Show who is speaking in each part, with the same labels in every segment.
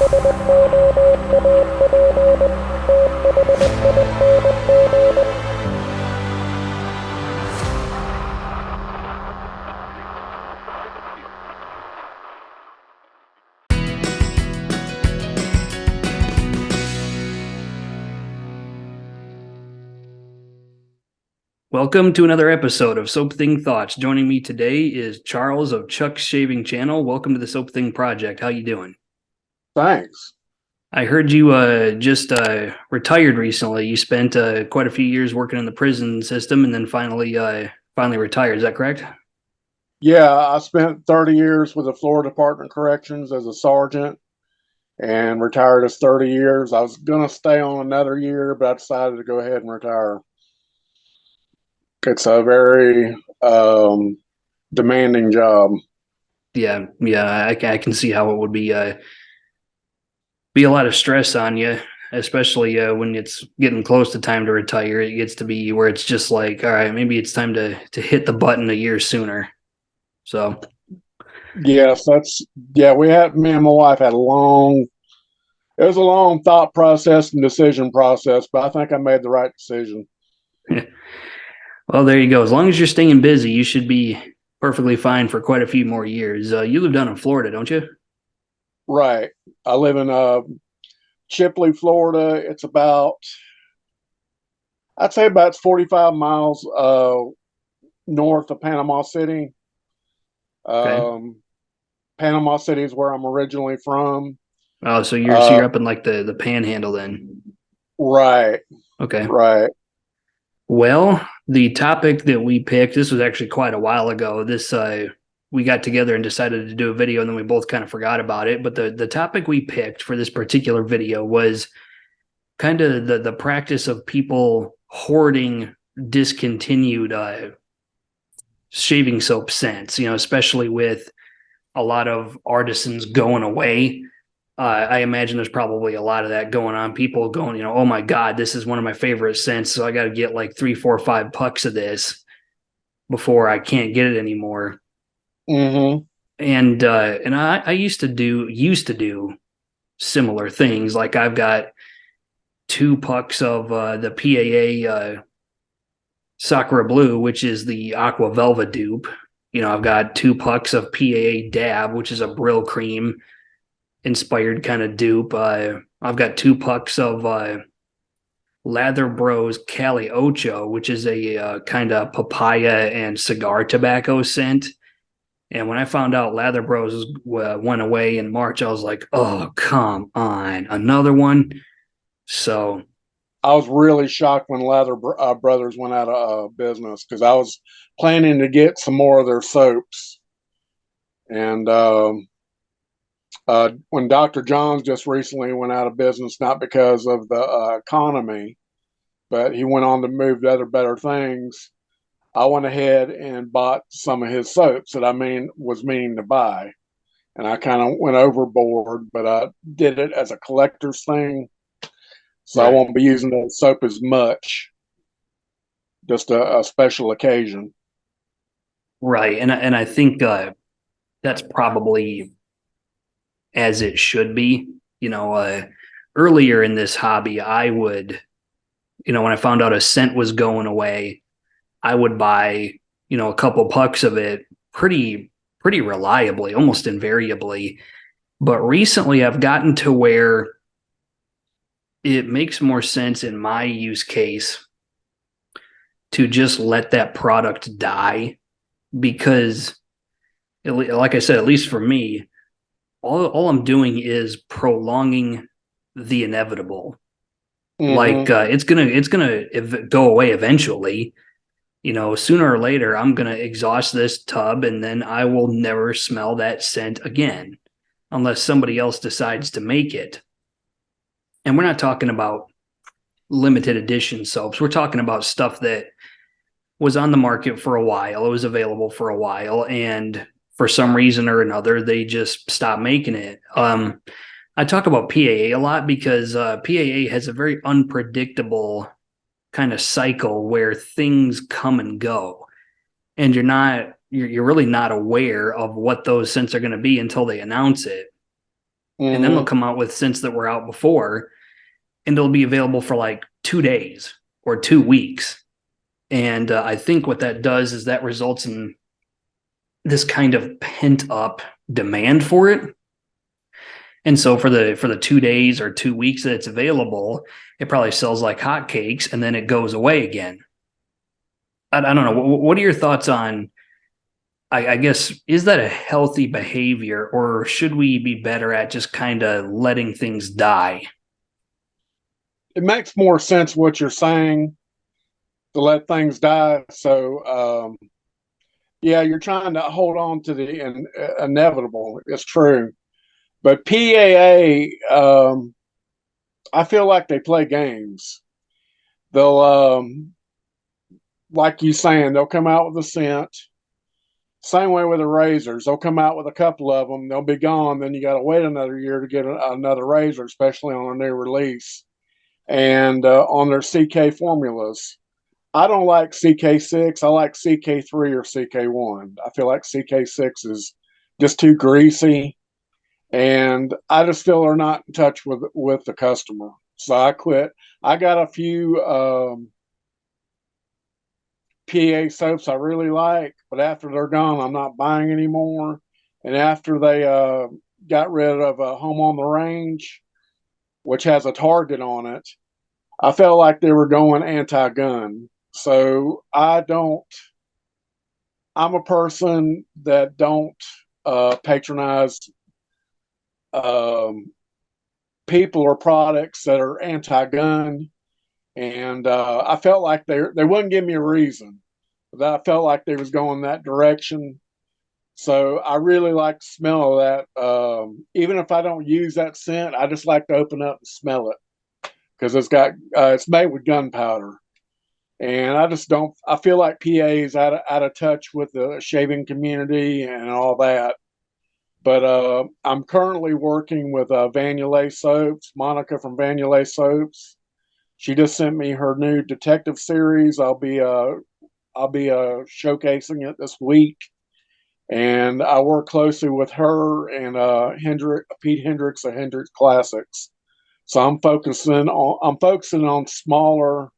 Speaker 1: Welcome to another episode of Soap Thing Thoughts. Joining me today is Charles of Chuck's Shaving Channel. Welcome to the Soap Thing Project. How you doing?
Speaker 2: Thanks.
Speaker 1: I heard you just retired recently. You spent quite a few years working in the prison system, and then finally retired. Is that correct?
Speaker 2: Yeah, I spent 30 years with the Florida Department of Corrections as a sergeant and retired as 30 years. I was going to stay on another year, but I decided to go ahead and retire. It's a very demanding job.
Speaker 1: Yeah, I can see how it would be a lot of stress on you, especially when it's getting close to time to retire. It gets to be where it's just like, all right, maybe it's time to hit the button a year sooner. So,
Speaker 2: Yes, me and my wife had it was a long thought process and decision process, but I think I made the right decision.
Speaker 1: well, there you go. As long as you're staying busy, you should be perfectly fine for quite a few more years. You live down in Florida, don't you?
Speaker 2: Right. I live in Chipley, Florida. It's I'd say about 45 miles north of Panama City.
Speaker 1: Okay.
Speaker 2: Panama City is where I'm originally from.
Speaker 1: Oh, so you're up in like the Panhandle then.
Speaker 2: Right,
Speaker 1: Okay.
Speaker 2: right.
Speaker 1: Well, the topic that we picked, this was actually quite a while ago. We got together and decided to do a video, and then we both kind of forgot about it. But the topic we picked for this particular video was kind of the practice of people hoarding discontinued shaving soap scents, especially with a lot of artisans going away. I imagine there's probably a lot of that going on. People going, oh my God, this is one of my favorite scents. So I got to get like 3, 4, 5 pucks of this before I can't get it anymore.
Speaker 2: Mm-hmm.
Speaker 1: And I used to do similar things. Like I've got 2 pucks of the PAA Sakura Blue, which is the Aqua Velva dupe. I've got 2 pucks of PAA Dab, which is a Brill Cream inspired kind of dupe. I've got 2 pucks of Lather Bros Cali Ocho, which is a kind of papaya and cigar tobacco scent. And when I found out Lather Bros went away in March, I was like, oh, come on, another one. So
Speaker 2: I was really shocked when Lather Brothers went out of business because I was planning to get some more of their soaps. And when Dr. John's just recently went out of business, not because of the economy, but he went on to move to other better things, I went ahead and bought some of his soaps that was meaning to buy. And I kind of went overboard, but I did it as a collector's thing. So
Speaker 1: right.
Speaker 2: I won't be using the soap as much, just a special occasion.
Speaker 1: Right. And I think that's probably as it should be. Earlier in this hobby, I would, when I found out a scent was going away, I would buy, a couple pucks of it pretty reliably, almost invariably. But recently I've gotten to where it makes more sense in my use case to just let that product die because, like I said, at least for me, all I'm doing is prolonging the inevitable.
Speaker 2: Mm-hmm.
Speaker 1: Like it's gonna go away eventually. Sooner or later, I'm gonna exhaust this tub, and then I will never smell that scent again, unless somebody else decides to make it. And we're not talking about limited edition soaps. We're talking about stuff that was on the market for a while. It was available for a while, and for some reason or another, they just stopped making it. I talk about PAA a lot because PAA has a very unpredictable kind of cycle where things come and go, and you're really not aware of what those scents are going to be until they announce it. And then they'll
Speaker 2: Mm-hmm.
Speaker 1: come out with scents that were out before, and they'll be available for like 2 days or 2 weeks. And I think what that does is that results in this kind of pent up demand for it. And so for the 2 days or 2 weeks that it's available, it probably sells like hotcakes, and then it goes away again. I don't know. What are your thoughts on? I guess, is that a healthy behavior, or should we be better at just kind of letting things die?
Speaker 2: It makes more sense what you're saying, to let things die. So, yeah, you're trying to hold on to the inevitable. It's true. But PAA, I feel like they play games. They'll, like you saying, they'll come out with a scent. Same way with the razors. They'll come out with a couple of them. They'll be gone. Then you got to wait another year to get another razor, especially on a new release. And on their CK formulas, I don't like CK6. I like CK3 or CK1. I feel like CK6 is just too greasy, and I just feel they're not in touch with the customer. So I quit. I got a few PA soaps I really like, but after they're gone, I'm not buying anymore. And after they got rid of Home on the Range, which has a target on it, I felt like they were going anti-gun. So I don't. I'm a person that don't patronize um, people or products that are anti-gun, and I felt like they wouldn't give me a reason, but I felt like they was going that direction. So I really like the smell of that. Even if I don't use that scent, I just like to open up and smell it because it's made with gunpowder. And I just don't. I feel like PA is out of touch with the shaving community and all that. But I'm currently working with Vanulay Soaps, Monica from Vanulay Soaps. She just sent me her new detective series. I'll be showcasing it this week, and I work closely with her and Pete Hendricks of Hendricks Classics. So I'm focusing on smaller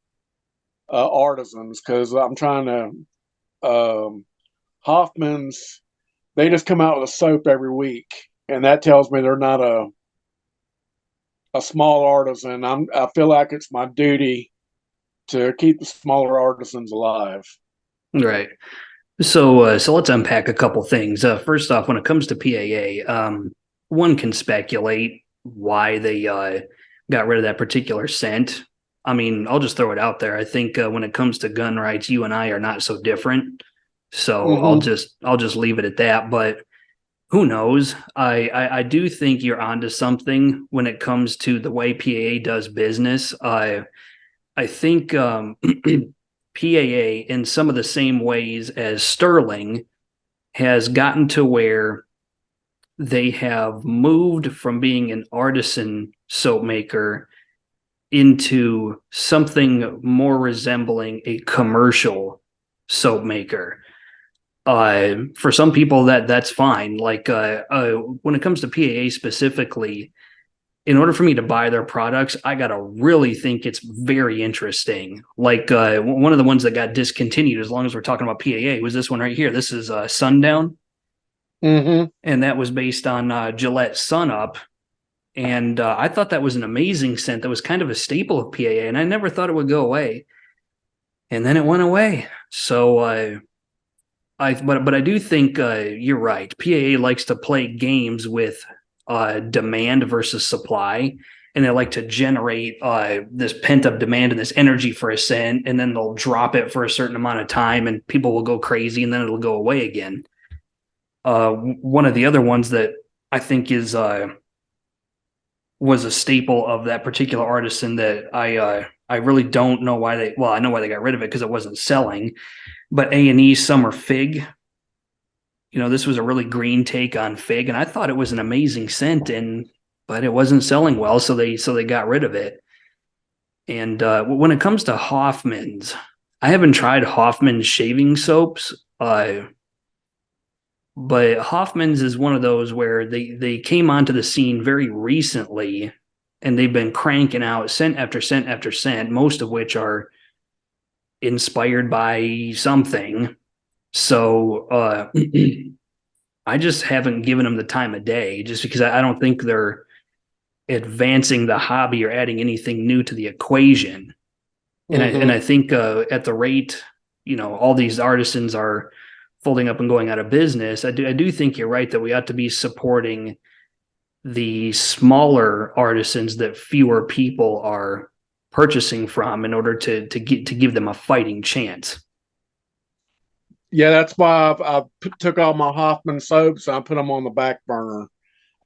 Speaker 2: artisans because I'm trying to Hoffman's. They just come out with a soap every week, and that tells me they're not a small artisan. I feel like it's my duty to keep the smaller artisans alive.
Speaker 1: Right. So let's unpack a couple things. First off, when it comes to PAA, one can speculate why they got rid of that particular scent. I mean, I'll just throw it out there. I think when it comes to gun rights, you and I are not so different. So
Speaker 2: Mm-hmm.
Speaker 1: I'll just leave it at that. But who knows? I do think you're onto something when it comes to the way PAA does business. I think PAA, in some of the same ways as Sterling, has gotten to where they have moved from being an artisan soap maker into something more resembling a commercial soap maker. For some people, that's fine. Like when it comes to PAA specifically, in order for me to buy their products, I gotta really think it's very interesting. Like one of the ones that got discontinued, as long as we're talking about PAA, was this one right here. This is Sundown,
Speaker 2: Mm-hmm.
Speaker 1: and that was based on Gillette Sun Up. And I thought that was an amazing scent. That was kind of a staple of PAA, and I never thought it would go away. And then it went away. So but I do think you're right. PAA likes to play games with demand versus supply, and they like to generate this pent up demand and this energy for a scent, and then they'll drop it for a certain amount of time, and people will go crazy, and then it'll go away again. One of the other ones that I think is was a staple of that particular artisan that I really don't know why they. Well, I know why they got rid of it because it wasn't selling. But A&E Summer Fig, this was a really green take on fig, and I thought it was an amazing scent, but it wasn't selling well, so they got rid of it. And when it comes to Hoffman's, I haven't tried Hoffman's shaving soaps. But Hoffman's is one of those where they came onto the scene very recently, and they've been cranking out scent after scent after scent, most of which are inspired by something. So I just haven't given them the time of day, just because I don't think they're advancing the hobby or adding anything new to the equation. And I
Speaker 2: Mm-hmm.
Speaker 1: think at the rate, all these artisans are folding up and going out of business, I do think you're right that we ought to be supporting the smaller artisans that fewer people are purchasing from in order to give them a fighting chance.
Speaker 2: Yeah, that's why took all my Hoffman soaps and I put them on the back burner.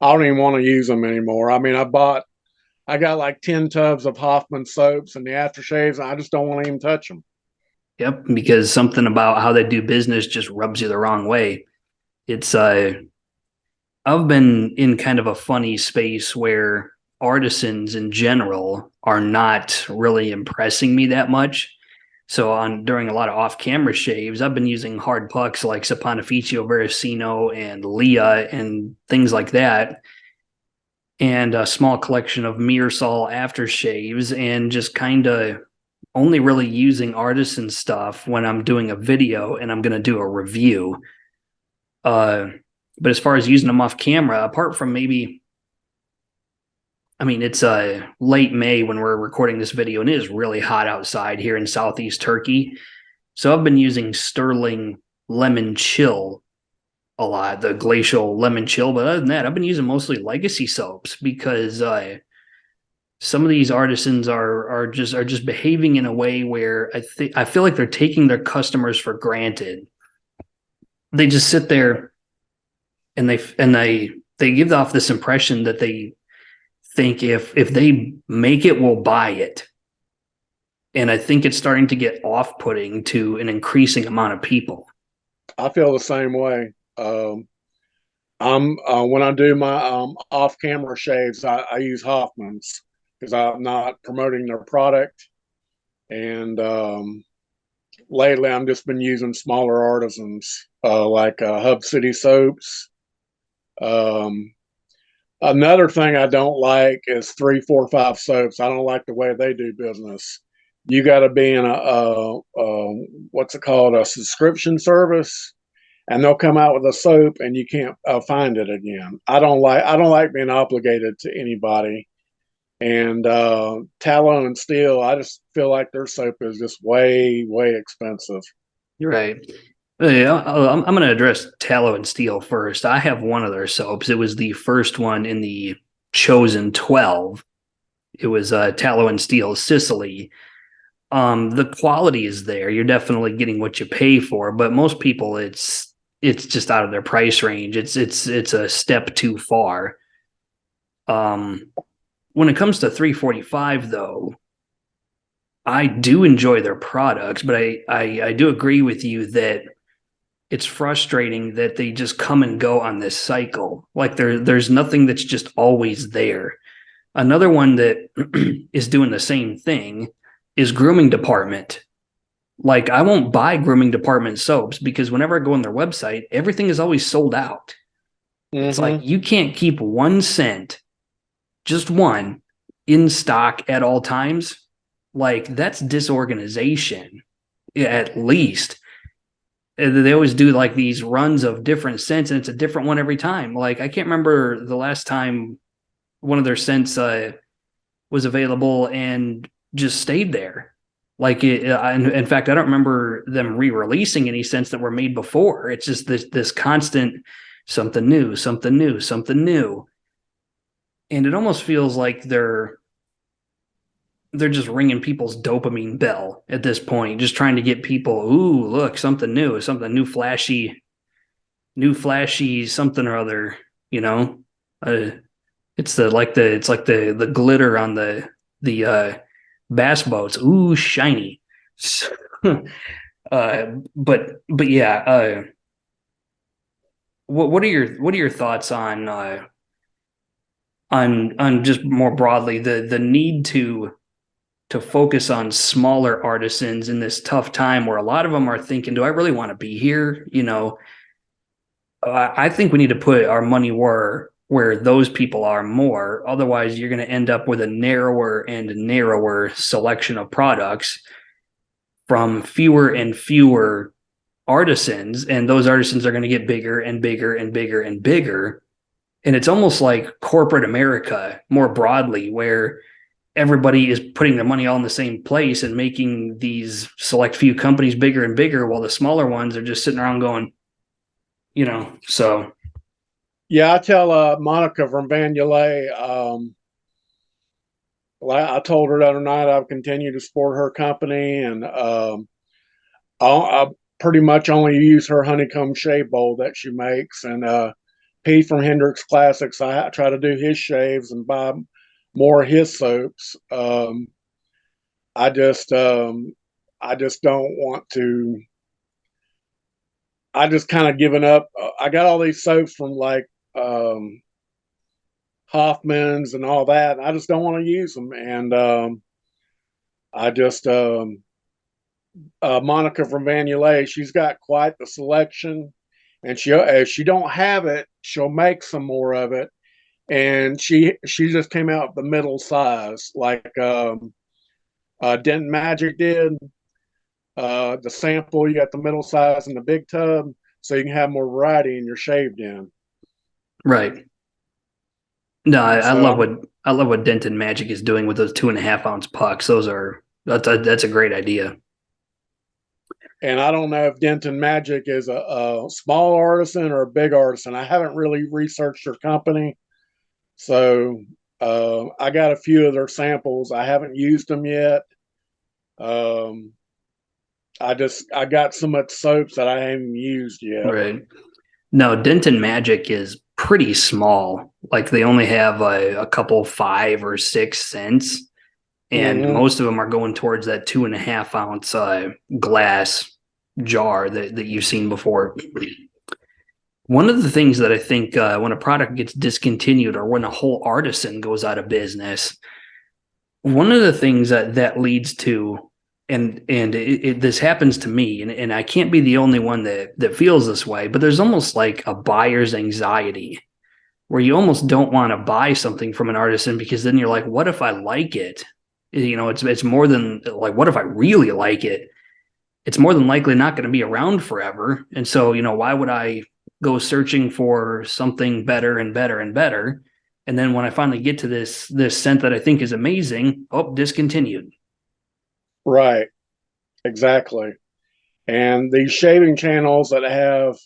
Speaker 2: I don't even want to use them anymore. I mean, I got like 10 tubs of Hoffman soaps and the aftershaves, and I just don't want to even touch them.
Speaker 1: Yep, because something about how they do business just rubs you the wrong way. It's I've been in kind of a funny space where artisans in general are not really impressing me that much. So on during a lot of off-camera shaves, I've been using hard pucks like Saponificio, Veracino, and Leah and things like that, and a small collection of Mearsal aftershaves, and just kind of only really using artisan stuff when I'm doing a video and I'm going to do a review. Uh, but as far as using them off camera, apart from maybe, I mean, it's late May when we're recording this video, and it is really hot outside here in Southeast Turkey. So I've been using Sterling Lemon Chill a lot, the glacial lemon chill. But other than that, I've been using mostly legacy soaps because some of these artisans are just behaving in a way where I feel like they're taking their customers for granted. They just sit there and they give off this impression that they think if they make it, we'll buy it. And I think it's starting to get off-putting to an increasing amount of people.
Speaker 2: I feel the same way. I'm when I do my off-camera shaves, I use Hoffman's because I'm not promoting their product. And lately, I'm just been using smaller artisans like Hub City soaps. Um, Another thing I don't like is 3, 4, 5 soaps. I don't like the way they do business. You got to be in a what's it called, a subscription service, and they'll come out with a soap and you can't find it again. I don't like being obligated to anybody. And tallow and steel, I just feel like their soap is just way expensive.
Speaker 1: You're right. Yeah, I'm going to address tallow and steel first. I have one of their soaps. It was the first one in the chosen 12. It was tallow and steel Sicily. The quality is there. You're definitely getting what you pay for, but most people it's just out of their price range. It's a step too far. Um, when it comes to 345 though, I do enjoy their products, but I do agree with you that it's frustrating that they just come and go on this cycle. Like there's nothing that's just always there. Another one that is doing the same thing is grooming department. Like I won't buy grooming department soaps because whenever I go on their website, everything is always sold out. It's like
Speaker 2: Mm-hmm.
Speaker 1: you can't keep one scent, just one, in stock at all times. Like that's disorganization, at least. They always do like these runs of different scents, and it's a different one every time. Like I can't remember the last time one of their scents was available and just stayed there. Like in fact, I don't remember them re-releasing any scents that were made before. It's just this constant something new, something new, something new, and it almost feels like they're just ringing people's dopamine bell at this point, just trying to get people, ooh, look, something new, flashy, something or other, you know. Uh, it's like the glitter on the bass boats. Ooh, shiny. But yeah, what are your thoughts on just more broadly the need to focus on smaller artisans in this tough time where a lot of them are thinking, do I really want to be here? I think we need to put our money where those people are more. Otherwise, you're going to end up with a narrower and narrower selection of products from fewer and fewer artisans, and those artisans are going to get bigger and bigger and bigger and bigger. And it's almost like corporate America more broadly, where everybody is putting their money all in the same place and making these select few companies bigger and bigger, while the smaller ones are just sitting around going, so.
Speaker 2: Yeah, I tell Monica from Vanulay, I told her the other night I'll continue to support her company, and I pretty much only use her honeycomb shave bowl that she makes. And Pete from Hendrix Classics, I try to do his shaves and buy more of his soaps. I just I just don't want to. I just kind of given up. I got all these soaps from like Hoffman's and all that. And I just don't want to use them. And I just Monica from Vanulay, she's got quite the selection, and she if she don't have it, she'll make some more of it. And she just came out the middle size, like Denton Magic did. The sample, you got the middle size and the big tub, so you can have more variety in your shaved in.
Speaker 1: Right. No, I
Speaker 2: So
Speaker 1: love what Denton Magic is doing with those 2.5 ounce pucks. That's a great idea.
Speaker 2: and I don't know if Denton Magic is a small artisan or a big artisan. I haven't really researched their company, so I got a few of their samples. I haven't used them yet. Um, I got so much soaps that I haven't used yet.
Speaker 1: Right. No, Denton Magic is pretty small. Like they only have a couple 5 or 6 cents, and
Speaker 2: Mm-hmm.
Speaker 1: most of them are going towards that 2.5 ounce glass jar that you've seen before. One of the things that I think when a product gets discontinued or when a whole artisan goes out of business, one of the things that leads to, and this happens to me, and I can't be the only one that feels this way, but there's almost like a buyer's anxiety where you almost don't want to buy something from an artisan, because then you're like, what if I like it? It's more than like, what if I really like it? It's more than likely not going to be around forever. And so, why would I go searching for something better and better and better? And then when I finally get to this scent that I think is amazing, oh, discontinued.
Speaker 2: Right, exactly. And these shaving channels that have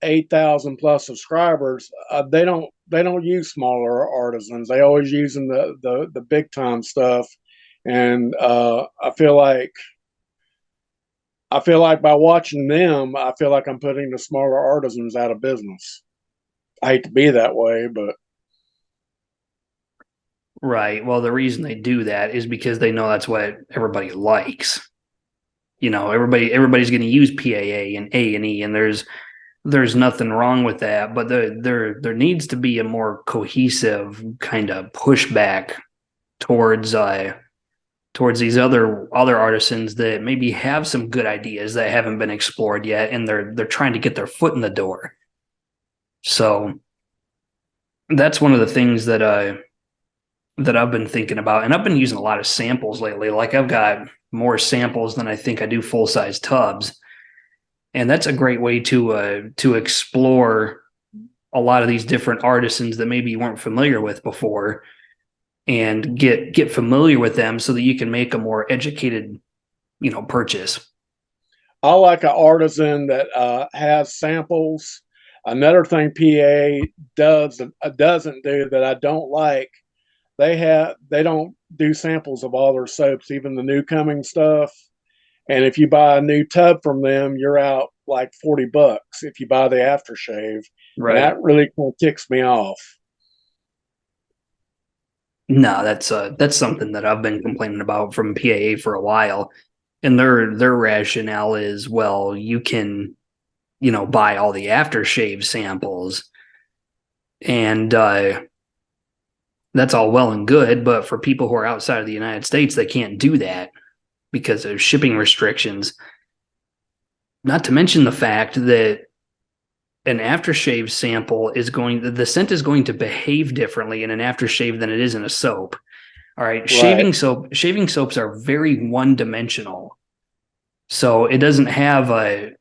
Speaker 2: 8,000 plus subscribers, they don't use smaller artisans. They always using the big time stuff. And I feel like by watching them, I feel like I'm putting the smaller artisans out of business. I hate to be that way, but
Speaker 1: Right. Well, the reason they do that is because they know that's what everybody likes. Everybody's going to use PAA and A&E, and there's nothing wrong with that, but there needs to be a more cohesive kind of pushback towards these other artisans that maybe have some good ideas that haven't been explored yet, and they're trying to get their foot in the door. So that's one of the things that I've been thinking about, and I've been using a lot of samples lately. Like I've got more samples than I think I do full size tubs, and that's a great way to explore a lot of these different artisans that maybe you weren't familiar with before, and get familiar with them so that you can make a more educated, purchase.
Speaker 2: I like an artisan that has samples. Another thing PA doesn't do that I don't like, they don't do samples of all their soaps, even the new coming stuff. And if you buy a new tub from them, you're out like $40 if you buy the aftershave. And
Speaker 1: Right.
Speaker 2: that really kind of ticks me off.
Speaker 1: No, that's something that I've been complaining about from PAA for a while. And their rationale is, well, you can, buy all the aftershave samples, and that's all well and good, but for people who are outside of the United States, they can't do that because of shipping restrictions. Not to mention the fact that an aftershave sample is the scent is going to behave differently in an aftershave than it is in a soap. All right.
Speaker 2: Right.
Speaker 1: Shaving soaps are very one dimensional. So it doesn't have an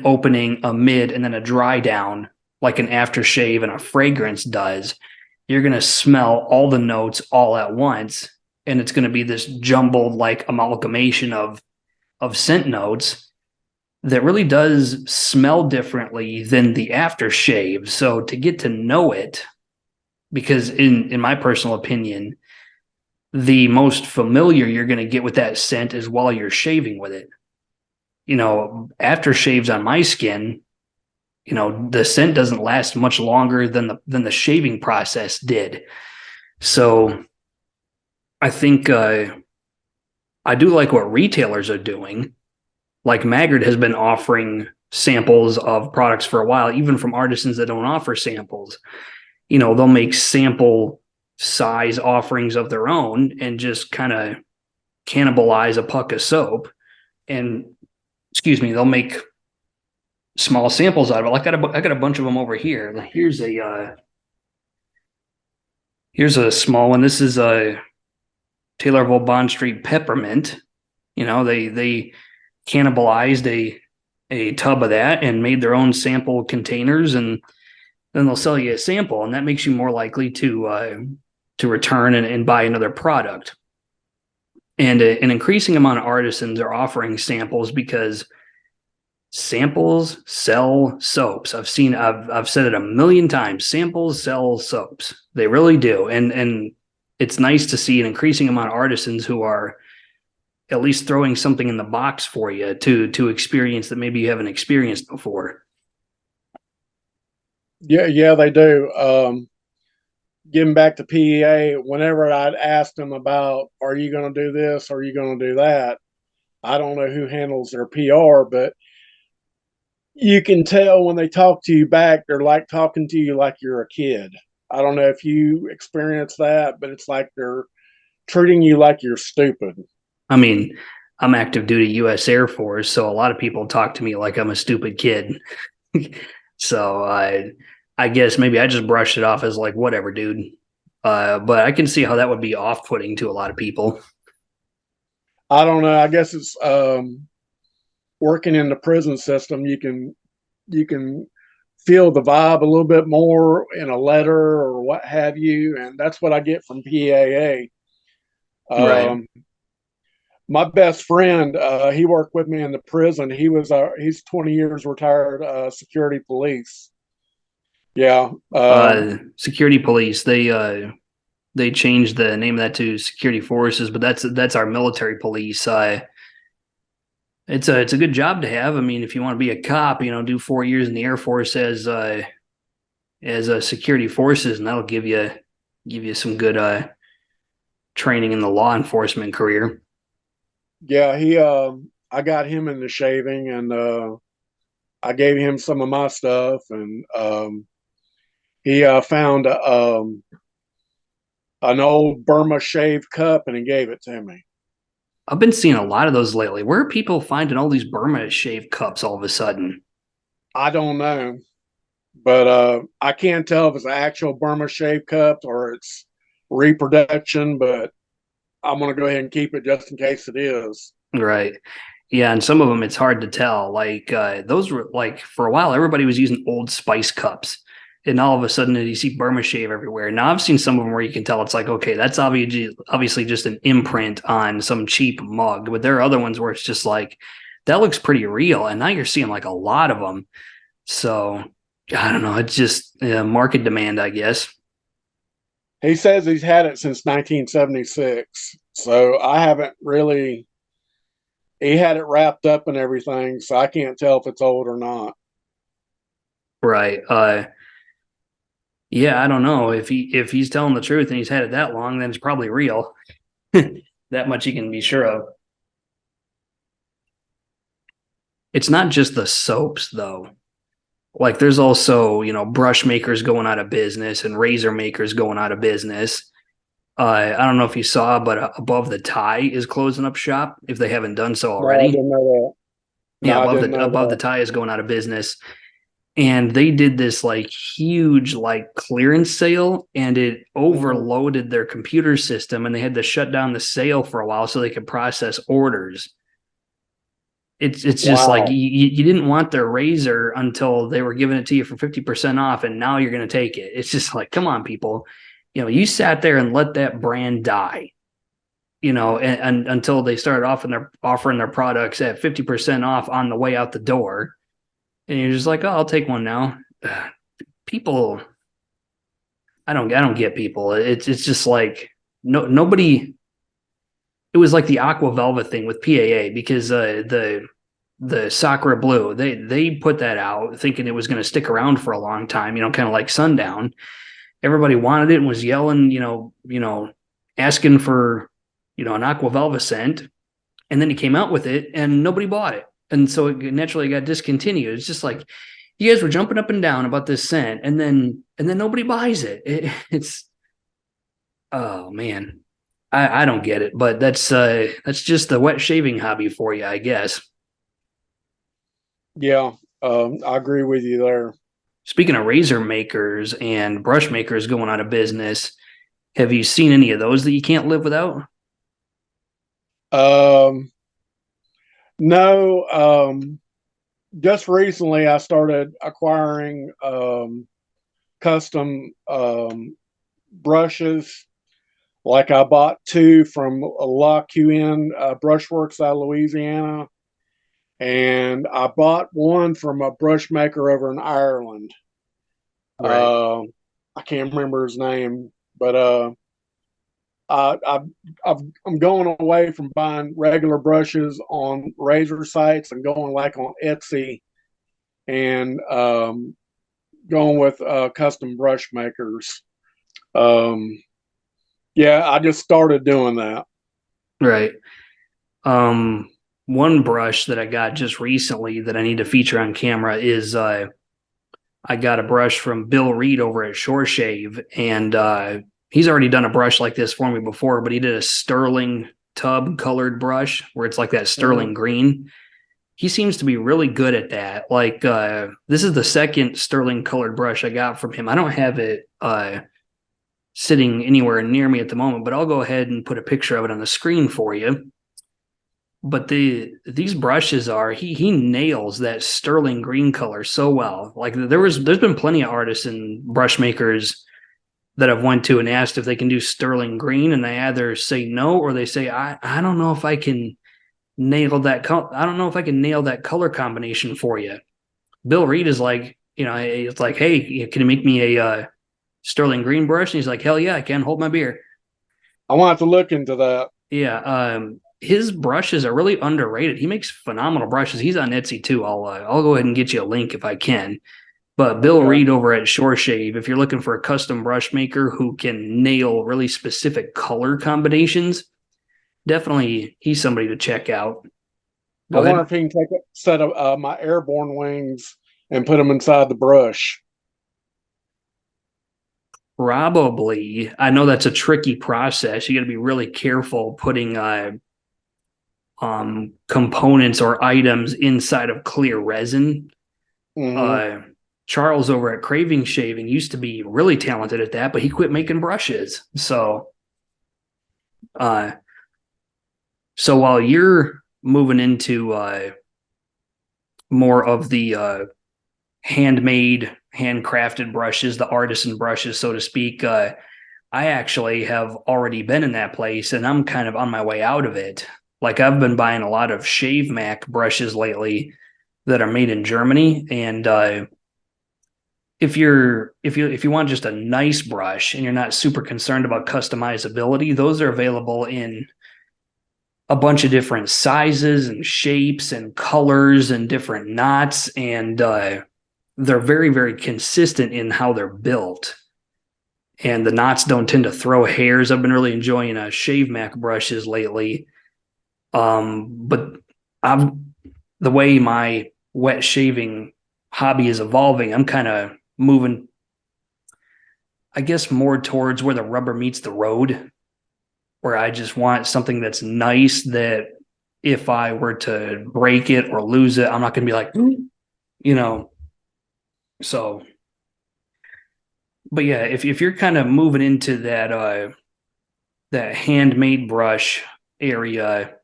Speaker 1: opening, a mid, and then a dry down like an aftershave and a fragrance does. You're going to smell all the notes all at once. And it's going to be this jumbled like amalgamation of scent notes that really does smell differently than the aftershave. So to get to know it, because in my personal opinion, the most familiar you're going to get with that scent is while you're shaving with it. Aftershaves on my skin, the scent doesn't last much longer than the shaving process did. So I think I do like what retailers are doing. Like Maggard has been offering samples of products for a while, even from artisans that don't offer samples. They'll make sample size offerings of their own and just kind of cannibalize a puck of soap. And excuse me, they'll make small samples out of it. Like I got a bunch of them over here. Here's a small one. This is a Taylor Bond Street peppermint. They cannibalized a tub of that and made their own sample containers, and then they'll sell you a sample, and that makes you more likely to return and buy another product. And an increasing amount of artisans are offering samples because samples sell soaps. I've said it a million times. Samples sell soaps. They really do. And it's nice to see an increasing amount of artisans who are at least throwing something in the box for you to experience that maybe you haven't experienced before.
Speaker 2: Yeah, they do. Getting back to PEA, whenever I'd ask them about, are you going to do this? Or are you going to do that? I don't know who handles their PR, but you can tell when they talk to you back, they're like talking to you like you're a kid. I don't know if you experience that, but it's like they're treating you like you're stupid.
Speaker 1: I mean, I'm active duty U.S. Air Force, so a lot of people talk to me like I'm a stupid kid. So I guess maybe I just brushed it off as like, whatever, dude. But I can see how that would be off-putting to a lot of people.
Speaker 2: I don't know. I guess it's working in the prison system. You can feel the vibe a little bit more in a letter or what have you, and that's what I get from PAA.
Speaker 1: Right.
Speaker 2: My best friend, he worked with me in the prison. He's 20 years retired security police. Yeah.
Speaker 1: Security police, they changed the name of that to security forces, but that's our military police. It's a good job to have. I mean, if you want to be a cop, do 4 years in the Air Force as a security forces, and that'll give you some good training in the law enforcement career.
Speaker 2: Yeah, I got him into shaving, and I gave him some of my stuff, and he found an old Burma shave cup, and he gave it to me.
Speaker 1: I've been seeing a lot of those lately. Where are people finding all these Burma shave cups all of a sudden?
Speaker 2: I don't know, but I can't tell if it's an actual Burma shave cup or it's reproduction, but I'm going to go ahead and keep it just in case it is.
Speaker 1: Right. Yeah, and some of them it's hard to tell. Like those were like for a while everybody was using Old Spice cups. And all of a sudden you see Burma shave everywhere. Now I've seen some of them where you can tell it's like, okay, that's obviously just an imprint on some cheap mug. But there are other ones where it's just like, that looks pretty real. And now you're seeing like a lot of them. So I don't know. It's just market demand, I guess.
Speaker 2: He says he's had it since 1976. So I haven't really, he had it wrapped up and everything. So I can't tell if it's old or not.
Speaker 1: Right. Yeah, I don't know if he's telling the truth and he's had it that long, then it's probably real. That much you can be sure of. It's not just the soaps though. Like there's also, brush makers going out of business and razor makers going out of business. I don't know if you saw, but Above the Tie is closing up shop if they haven't done so
Speaker 2: No, I
Speaker 1: already.
Speaker 2: didn't know that.
Speaker 1: Yeah,
Speaker 2: No, I didn't know
Speaker 1: Above the
Speaker 2: that.
Speaker 1: Tie is going out of business. and they did this like huge like clearance sale, and it overloaded their computer system, and they had to shut down the sale for a while so they could process orders. It's just like
Speaker 2: Wow.
Speaker 1: you didn't want their razor until they were giving it to you for 50% off, and now you're going to take it. It's just like, come on, people. You sat there and let that brand die, and until they started offering their products at 50% off on the way out the door. And you're just like, oh, I'll take one now. People, I don't get people. It's just like nobody. It was like the Aqua Velva thing with PAA, because the Sakura Blue, they put that out thinking it was going to stick around for a long time, kind of like Sundown. Everybody wanted it and was yelling, asking for, an Aqua Velva scent. And then he came out with it and nobody bought it. And so it naturally got discontinued. It's just like, you guys were jumping up and down about this scent, and then nobody buys it. It's, oh man, I don't get it, but that's just the wet shaving hobby for you, I guess.
Speaker 2: Yeah, I agree with you there.
Speaker 1: Speaking of razor makers and brush makers going out of business, have you seen any of those that you can't live without?
Speaker 2: Um, no, just recently I started acquiring custom brushes. Like I bought two from La QN Brushworks out of Louisiana, and I bought one from a brush maker over in Ireland.
Speaker 1: Right.
Speaker 2: I can't remember his name, but I, I, I'm going away from buying regular brushes on razor sites and going like on Etsy and going with custom brush makers. Um, yeah, I just started doing that.
Speaker 1: Right. Um, One brush that I got just recently that I need to feature on camera is I got a brush from Bill Reed over at Shore Shave, and he's already done a brush like this for me before, but he did a sterling tub colored brush where it's like that sterling green. He seems to be really good at that. Like this is the second sterling colored brush I got from him. I don't have it sitting anywhere near me at the moment, but I'll go ahead and put a picture of it on the screen for you. But these brushes are, he nails that sterling green color so well. Like there's been plenty of artists and brush makers that I've went to and asked if they can do sterling green, and they either say no or they say I don't know if I can nail that I don't know if I can nail that color combination for you. Bill Reed is like, it's like, hey, can you make me a sterling green brush? And he's like, hell yeah, I can. Hold my beer.
Speaker 2: I want to look into that.
Speaker 1: Yeah, his brushes are really underrated. He makes phenomenal brushes. He's on Etsy too. I'll go ahead and get you a link if I can. But Bill
Speaker 2: Okay.
Speaker 1: Reed over at Shore Shave, if you're looking for a custom brush maker who can nail really specific color combinations, definitely he's somebody to check out.
Speaker 2: I
Speaker 1: Go
Speaker 2: wonder
Speaker 1: ahead.
Speaker 2: if he can take a set of my airborne wings and put them inside the brush.
Speaker 1: Probably. I know that's a tricky process. You got to be really careful putting components or items inside of clear resin.
Speaker 2: Mm-hmm.
Speaker 1: Uh, Charles over at Craving Shaving used to be really talented at that, but he quit making brushes. Uh, so while you're moving into more of the handmade, handcrafted brushes, the artisan brushes, so to speak, I actually have already been in that place, and I'm kind of on my way out of it. Like I've been buying a lot of Shave Mac brushes lately that are made in Germany, and if you want just a nice brush and you're not super concerned about customizability, those are available in a bunch of different sizes and shapes and colors and different knots, and they're very, very consistent in how they're built. And the knots don't tend to throw hairs. I've been really enjoying Shave Mac brushes lately. But I've the way my wet shaving hobby is evolving, I'm kind of moving, I guess, more towards where the rubber meets the road, where I just want something that's nice that if I were to break it or lose it, I'm not going to be like, you know, So, but yeah, if you're kind of moving into that handmade brush area,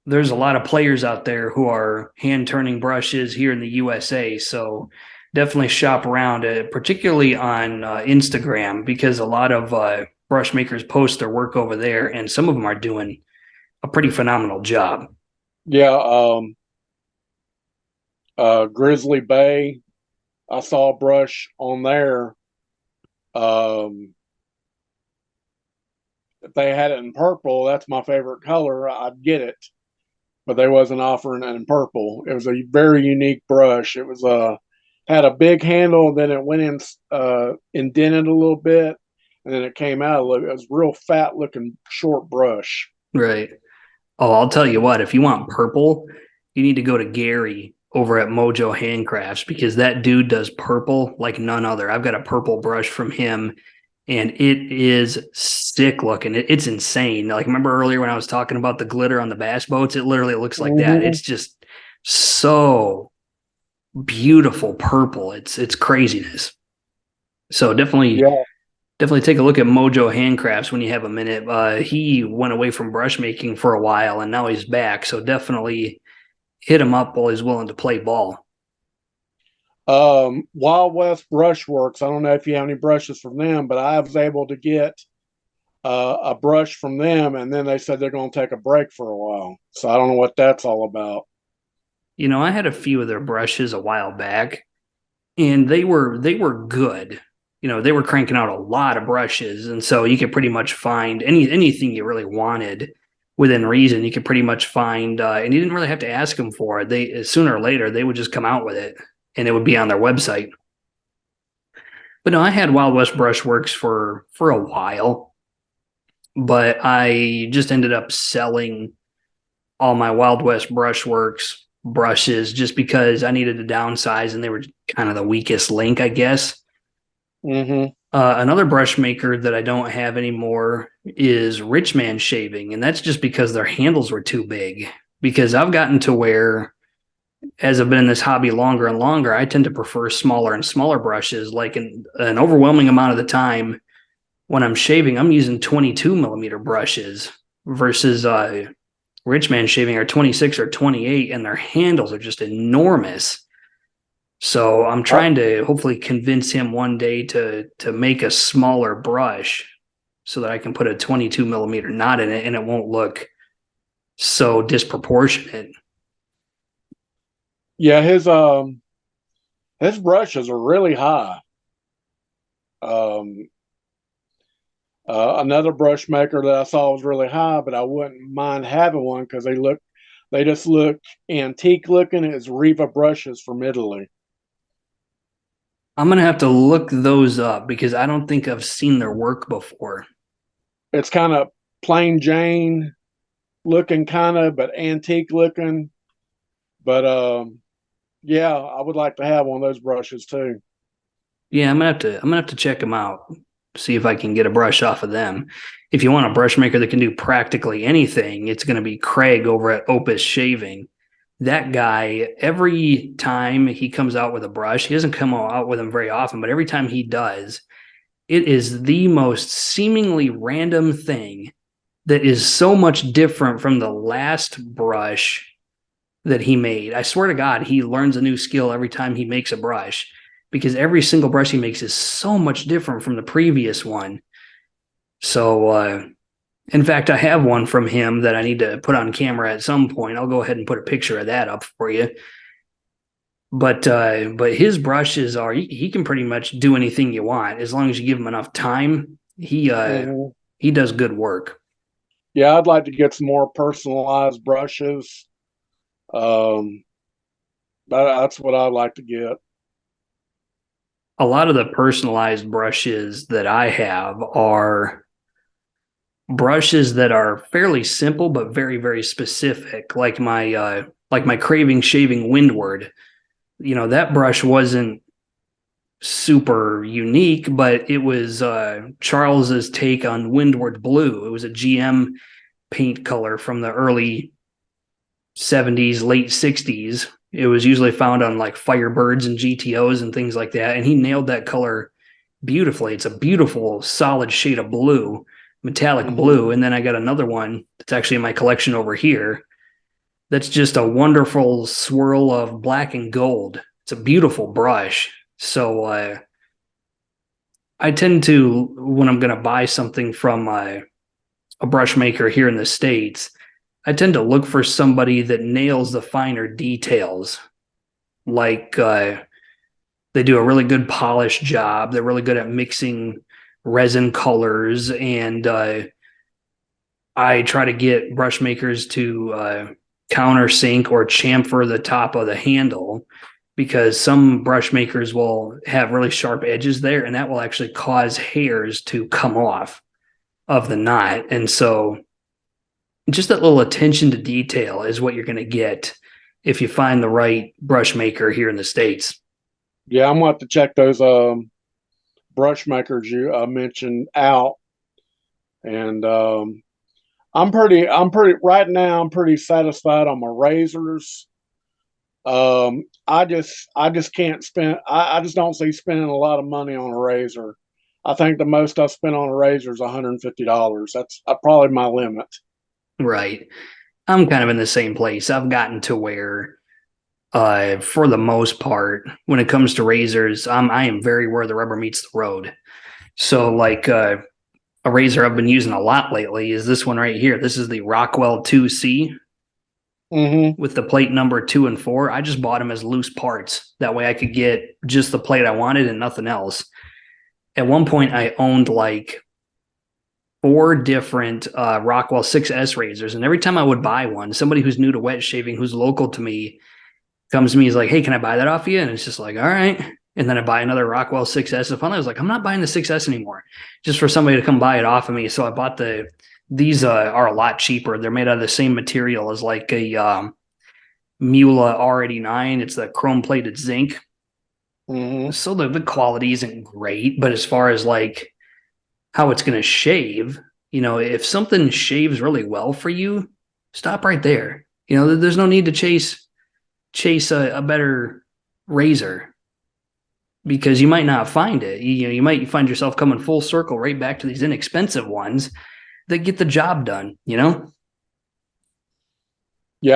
Speaker 1: there's a lot of players out there who are hand turning brushes here in the USA. So definitely shop around, particularly on Instagram, because a lot of brush makers post their work over there, and some of them are doing a pretty phenomenal job.
Speaker 2: Yeah, Grizzly Bay. I saw a brush on there. If they had it in purple, that's my favorite color. I'd get it, but they wasn't offering it in purple. It was a very unique brush. It was had a big handle, then it went in indented a little bit, and then it came out. It was real fat looking short brush.
Speaker 1: Right. Oh, I'll tell you what, if you want purple, you need to go to Gary over at Mojo Handcrafts because that dude does purple like none other. I've got a purple brush from him and it is sick looking. It's insane. Like, remember earlier when I was talking about the glitter on the bass boats? It literally looks like that.
Speaker 2: Mm-hmm.
Speaker 1: It's just so beautiful purple. It's craziness. So
Speaker 2: Yeah.
Speaker 1: definitely take a look at Mojo Handcrafts when you have a minute. He went away from brush making for a while and now he's back. So definitely hit him up while he's willing to play ball.
Speaker 2: Wild West Brushworks. I don't know if you have any brushes from them, but I was able to get a brush from them, and then they said they're going to take a break for a while. So I don't know what that's all about.
Speaker 1: You know, I had a few of their brushes a while back and they were good. You know, they were cranking out a lot of brushes, and so you could pretty much find anything you really wanted within reason. You could pretty much find, and you didn't really have to ask them for it. They sooner or later they would just come out with it, and it would be on their website. But no, I had Wild West Brushworks for a while, but I just ended up selling all my Wild West Brushworks brushes just because I needed to downsize, and they were kind of the weakest link, I guess.
Speaker 2: Mm-hmm.
Speaker 1: Another brush maker that I don't have anymore is Rich Man Shaving, and that's just because their handles were too big. Because I've gotten to where, as I've been in this hobby longer and longer, I tend to prefer smaller and smaller brushes. Like an overwhelming amount of the time when I'm shaving, I'm using 22 millimeter brushes versus Rich Man Shaving are 26 or 28, and their handles are just enormous. So I'm trying to hopefully convince him one day to make a smaller brush so that I can put a 22 millimeter knot in it and it won't look so disproportionate.
Speaker 2: Yeah, his brushes are really high. Um, Another brush maker that I saw was really high, but I wouldn't mind having one because they just look antique looking. Is Riva brushes from Italy.
Speaker 1: I'm gonna have to look those up because I don't think I've seen their work before.
Speaker 2: It's kind of plain Jane looking, kind of, but antique looking. But yeah, I would like to have one of those brushes too.
Speaker 1: Yeah, I'm gonna have to check them out, see if I can get a brush off of them. If you want a brush maker that can do practically anything, it's gonna be Craig over at Opus Shaving. That guy, every time he comes out with a brush, he doesn't come out with them very often, but every time he does, it is the most seemingly random thing that is so much different from the last brush that he made. I swear to God, he learns a new skill every time he makes a brush because every single brush he makes is so much different from the previous one. So, in fact, I have one from him that I need to put on camera at some point. I'll go ahead and put a picture of that up for you. But his brushes are he can pretty much do anything you want as long as you give him enough time.
Speaker 2: Mhm.
Speaker 1: He does good work.
Speaker 2: Yeah, I'd like to get some more personalized brushes. Um, that's what I'd like to get.
Speaker 1: A lot of the personalized brushes that I have are brushes that are fairly simple but very very specific, like my Craving Shaving Windward. You know, that brush wasn't super unique, but it was Charles's take on Windward Blue. It was a GM paint color from the early 70s, late 60s. It was usually found on like Firebirds and GTOs and things like that. And he nailed that color beautifully. It's a beautiful, solid shade of blue, metallic blue. And then I got another one that's actually in my collection over here. That's just a wonderful swirl of black and gold. It's a beautiful brush. So I tend to, when I'm going to buy something from a brush maker here in the States, I tend to look for somebody that nails the finer details. Like they do a really good polish job. They're really good at mixing resin colors. And I try to get brush makers to countersink or chamfer the top of the handle, because some brush makers will have really sharp edges there, and that will actually cause hairs to come off of the knot. And so just that little attention to detail is what you're going to get if you find the right brush maker here in the States.
Speaker 2: Yeah, I'm going to have to check those brush makers you mentioned out. And right now I'm pretty satisfied on my razors. I just can't spend, I just don't see spending a lot of money on a razor. I think the most I spent on a razor is $150. That's probably my limit.
Speaker 1: Right. I'm kind of in the same place. I've gotten to where, for the most part, when it comes to razors, I am very where the rubber meets the road. So, like a razor I've been using a lot lately is this one right here. This is the Rockwell 2C with the plate number 2 and 4. I just bought them as loose parts. That way I could get just the plate I wanted and nothing else. At one point, I owned like 4 different Rockwell 6S razors. And every time I would buy one, somebody who's new to wet shaving, who's local to me, comes to me, he's like, hey, can I buy that off you? And it's just like, all right. And then I buy another Rockwell 6S. And finally I was like, I'm not buying the 6S anymore, just for somebody to come buy it off of me. So I bought these are a lot cheaper. They're made out of the same material as like a Mula R89. It's the chrome plated zinc. So the quality isn't great, but as far as like how it's going to shave, if something shaves really well for you, stop right there. There's no need to chase a better razor, because you might not find it. You might find yourself coming full circle right back to these inexpensive ones that get the job done.
Speaker 2: Yeah,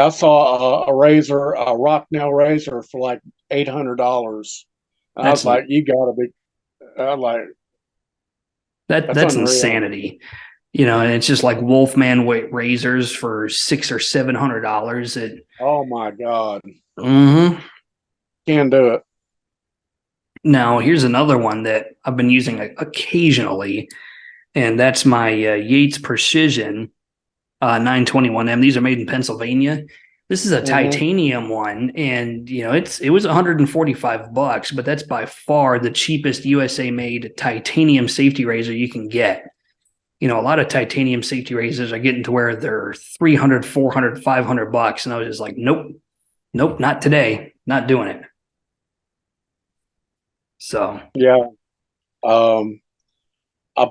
Speaker 2: I saw a razor, a rock nail razor for like $800. I was like, you gotta be, like,
Speaker 1: that's
Speaker 2: unreal.
Speaker 1: insanity. And it's just like Wolfman weight razors for $600 or $700.
Speaker 2: Oh my God. Can't do it.
Speaker 1: Now, here's another one that I've been using occasionally, and that's my Yates Precision 921M. These are made in Pennsylvania. This is a titanium one, and it was $145, but that's by far the cheapest USA made titanium safety razor you can get. A lot of titanium safety razors are getting to where they're $300, $400, $500, and I was just like, nope, not today, not doing it. So
Speaker 2: yeah, I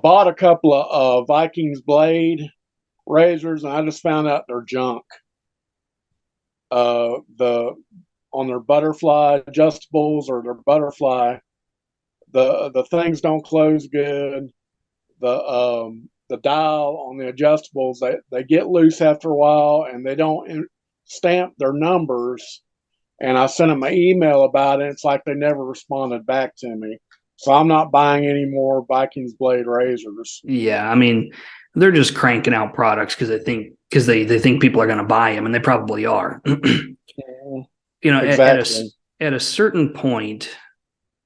Speaker 2: bought a couple of Vikings blade razors, and I just found out they're junk. On their butterfly adjustables or their butterfly, the things don't close good. The dial on the adjustables, they get loose after a while, and they don't stamp their numbers. And I sent them an email about it. It's like they never responded back to me. So I'm not buying any more Vikings blade razors.
Speaker 1: Yeah, I mean, they're just cranking out products because they think people are going to buy them, and they probably are.
Speaker 2: Exactly.
Speaker 1: At a certain point,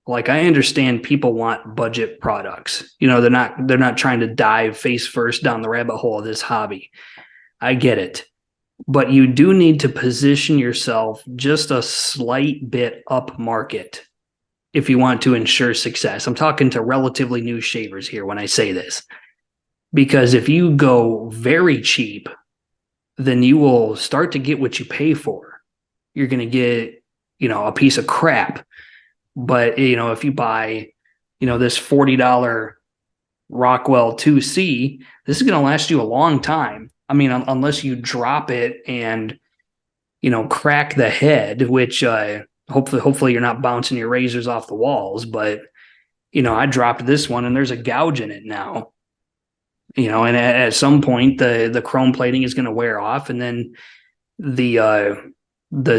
Speaker 1: like, I understand people want budget products. They're not trying to dive face first down the rabbit hole of this hobby. I get it. But you do need to position yourself just a slight bit up market if you want to ensure success. I'm talking to relatively new shavers here when I say this, because if you go very cheap, then you will start to get what you pay for. You're going to get, a piece of crap. But, if you buy, this $40 Rockwell 2C, this is going to last you a long time. I mean, unless you drop it and crack the head, which hopefully you're not bouncing your razors off the walls, but I dropped this one and there's a gouge in it now. And at some point the chrome plating is going to wear off, and then the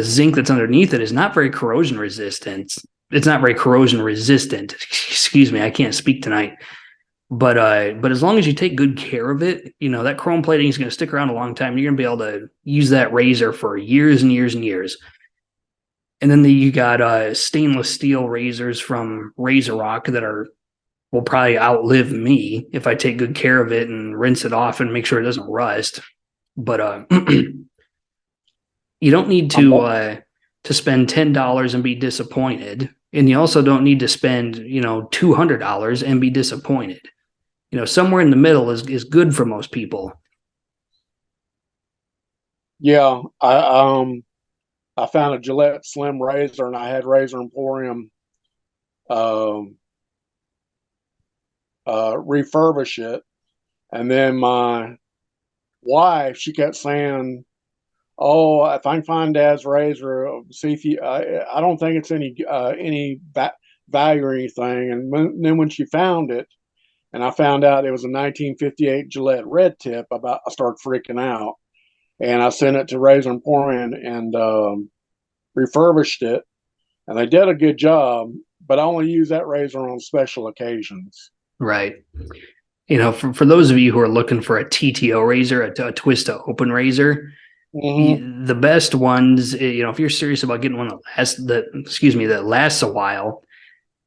Speaker 1: zinc that's underneath it is not very corrosion resistant. It's not very corrosion resistant. Excuse me, I can't speak tonight. But as long as you take good care of it, that chrome plating is going to stick around a long time. You're going to be able to use that razor for years and years and years. And then you got stainless steel razors from Razor Rock that will probably outlive me if I take good care of it and rinse it off and make sure it doesn't rust. But you don't need to spend $10 and be disappointed, and you also don't need to spend $200 and be disappointed. Somewhere in the middle is good for most people.
Speaker 2: Yeah, I found a Gillette Slim razor, and I had Razor Emporium refurbish it, and then my wife, she kept saying, "Oh, if I can find Dad's razor, see if you." I don't think it's any value or anything. And then when she found it, and I found out it was a 1958 Gillette red tip, I started freaking out, and I sent it to Razor Emporium and refurbished it, and they did a good job. But I only use that razor on special occasions.
Speaker 1: Right. For those of you who are looking for a TTO razor, a twist to open razor, the best ones, if you're serious about getting one that lasts a while,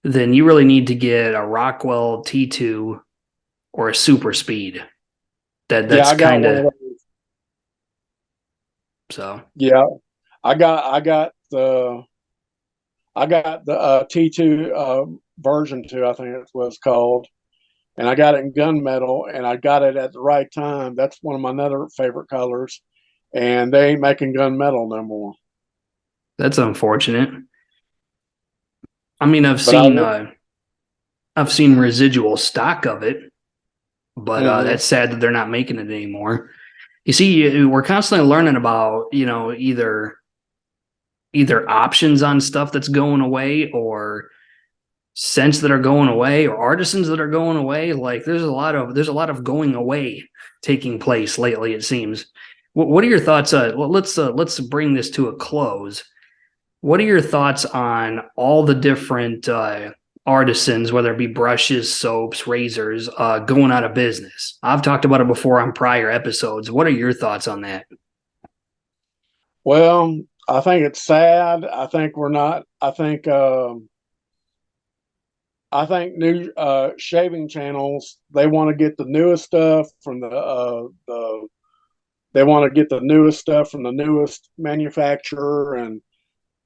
Speaker 1: then you really need to get a Rockwell T2 or a Super Speed. That's kind of so.
Speaker 2: Yeah, I got the T2 version 2, I think it was called, and I got it in gunmetal, and I got it at the right time. That's one of my other favorite colors, and they ain't making gunmetal no more.
Speaker 1: That's unfortunate. I mean, I've seen residual stock of it, but that's sad that they're not making it anymore. You see, we're constantly learning about either options on stuff that's going away, or scents that are going away, or artisans that are going away. Like there's a lot of going away taking place lately, it seems. What are your thoughts? Let's bring this to a close. What are your thoughts on all the different artisans, whether it be brushes, soaps, razors, going out of business? I've talked about it before on prior episodes. What are your thoughts on that?
Speaker 2: Well, I think it's sad. I think we're not. I think new shaving channels, they want to get the newest stuff from they want to get the newest stuff from the newest manufacturer, and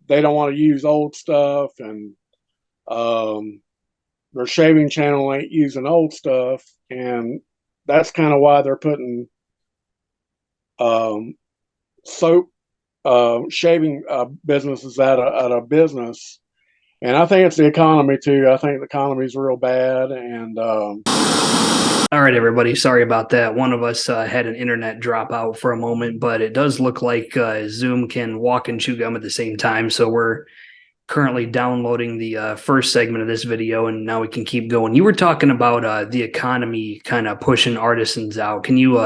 Speaker 2: they don't want to use old stuff, and their shaving channel ain't using old stuff, and that's kind of why they're putting soap shaving businesses out of business. And I think it's the economy too. I think the economy is real bad. And
Speaker 1: all right, everybody, sorry about that. One of us had an internet drop out for a moment, but it does look like Zoom can walk and chew gum at the same time. So we're currently downloading the first segment of this video, and now we can keep going. You were talking about the economy kind of pushing artisans out. Can you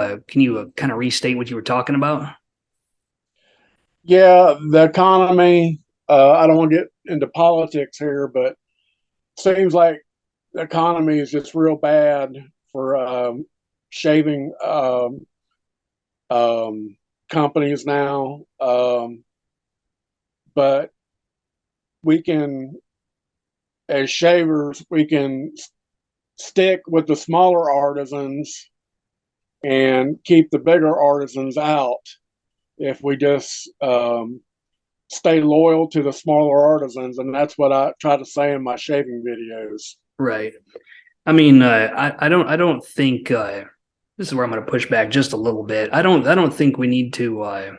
Speaker 1: kind of restate what you were talking about?
Speaker 2: yeah, the economy. I don't want to get into politics here, but it seems like the economy is just real bad for shaving companies now. But we can, as shavers, we can stick with the smaller artisans and keep the bigger artisans out if we just stay loyal to the smaller artisans. And that's what I try to say in my shaving videos.
Speaker 1: Right. I mean, I don't think this is where I'm going to push back just a little bit. I don't think we need to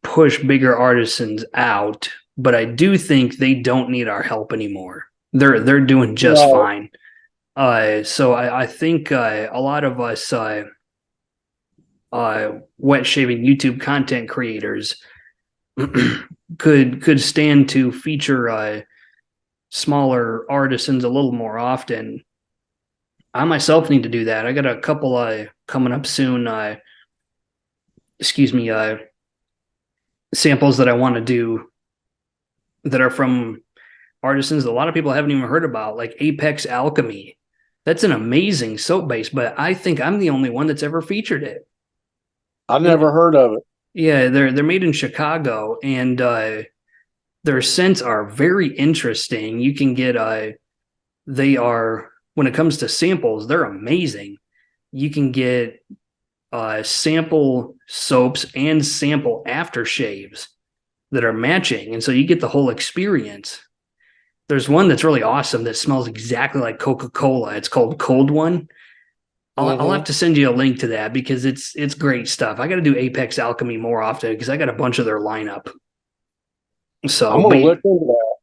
Speaker 1: push bigger artisans out, but I do think they don't need our help anymore. They're doing just fine. So I think a lot of us wet shaving YouTube content creators could stand to feature smaller artisans a little more often. I myself need to do that. I got a couple coming up soon. Samples that I want to do that are from artisans that a lot of people haven't even heard about, like Apex Alchemy. That's an amazing soap base, but I think I'm the only one that's ever featured it.
Speaker 2: I never heard of it.
Speaker 1: Yeah, they're made in Chicago, and their scents are very interesting. You can get they are, when it comes to samples, they're amazing. You can get sample soaps and sample aftershaves that are matching, and so you get the whole experience. There's one that's really awesome that smells exactly like Coca-Cola. It's called Cold One. I'll have to send you a link to that because it's great stuff. I got to do Apex Alchemy more often because I got a bunch of their lineup. So
Speaker 2: I'm gonna look into that.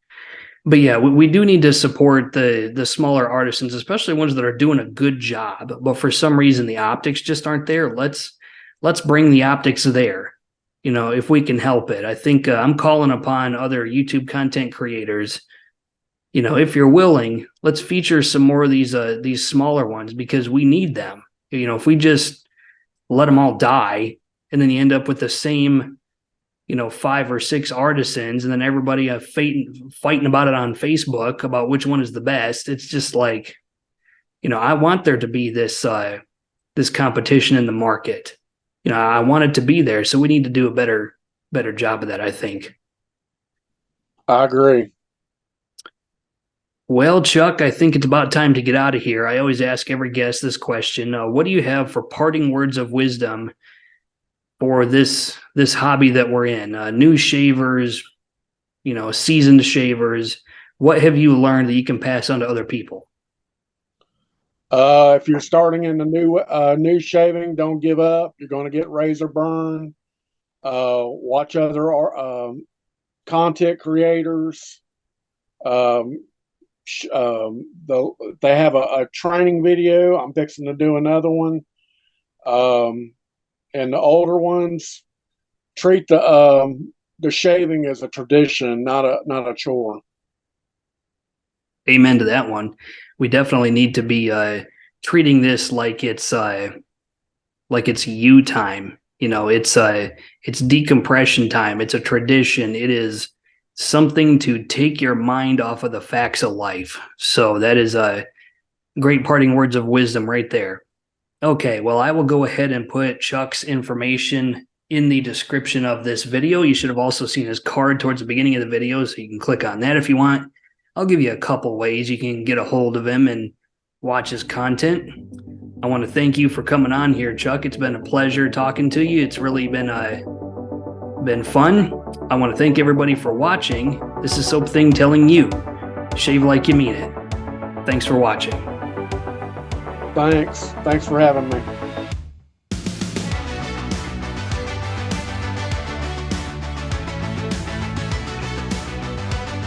Speaker 1: But yeah, we do need to support the smaller artisans, especially ones that are doing a good job. But for some reason, the optics just aren't there. Let's bring the optics there. You know, if we can help it. I think I'm calling upon other YouTube content creators. You know, if you're willing, let's feature some more of these smaller ones because we need them. You know, if we just let them all die and then you end up with the same, 5 or 6 artisans, and then everybody fighting about it on Facebook about which one is the best. It's just like, I want there to be this competition in the market. I want it to be there, so we need to do a better job of that, I think.
Speaker 2: I agree.
Speaker 1: Well, Chuck, I think it's about time to get out of here. I always ask every guest this question. What do you have for parting words of wisdom for this hobby that we're in? New shavers, seasoned shavers. What have you learned that you can pass on to other people?
Speaker 2: If you're starting in the new shaving, don't give up. You're going to get razor burn. Watch other content creators. They have a training video. I'm fixing to do another one. And the older ones, treat the shaving as a tradition, not a chore.
Speaker 1: Amen to that one. We definitely need to be treating this like it's you time. It's decompression time. It's a tradition. It is something to take your mind off of the facts of life. So that is great parting words of wisdom right there. Okay, well, I will go ahead and put Chuck's information in the description of this video. You should have also seen his card towards the beginning of the video, so you can click on that if you want. I'll give you a couple ways you can get a hold of him and watch his content. I want to thank you for coming on here, Chuck. It's been a pleasure talking to you. It's really been fun. I want to thank everybody for watching. This is Soap Thing telling you, shave like you mean it. Thanks for watching.
Speaker 2: Thanks for having me.